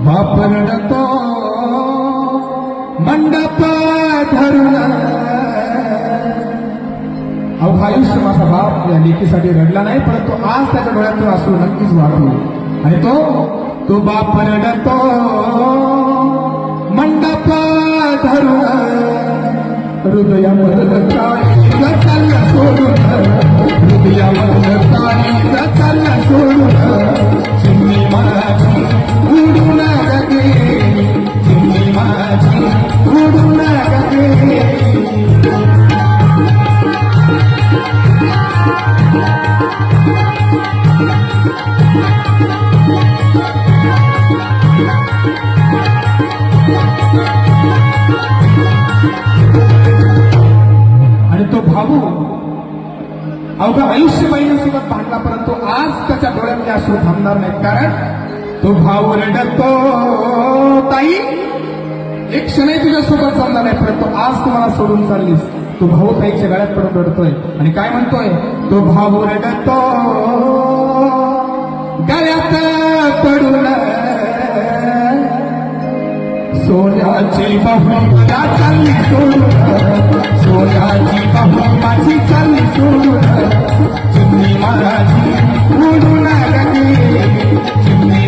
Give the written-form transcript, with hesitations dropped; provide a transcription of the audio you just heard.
बाप रडतो मंडप धरून. अवघा आयुष्य माझा बाप या लेकीसाठी रडला नाही, परंतु आज त्याच्या डोळ्यातून अश्रू नक्कीच वाहतो. आणि तो बाप रडतो मंडप धरून. हृदयामधलं काळीज चाललं सोडून, हृदयामधलं काळीज चाललं सोडून. चिमणी माझी उडून गे, चिमणी माझी उडून गे. आणि तो भाऊ अवघा आयुष्य बहिणीसोबत भांडला, परंतु आज त्याच्या डोळ्यातले अश्रू थांबणार नाहीत. कारण तो भाऊ रडतो ताई एक क्षणही तुझ्यासोबत चालणार नाही, परंतु आज तुम्हाला सोडून चाललीस. तो भाऊ ताईच्या गळ्यात पडून रडतोय आणि काय म्हणतोय? तो भाऊ रडतो गळ्यात पडून. सोन्याची बाहू मला चालली सोडून, सोन्याची बाहू माझी चालली सोडून. चिमणी माझी उडून गे, चिमणी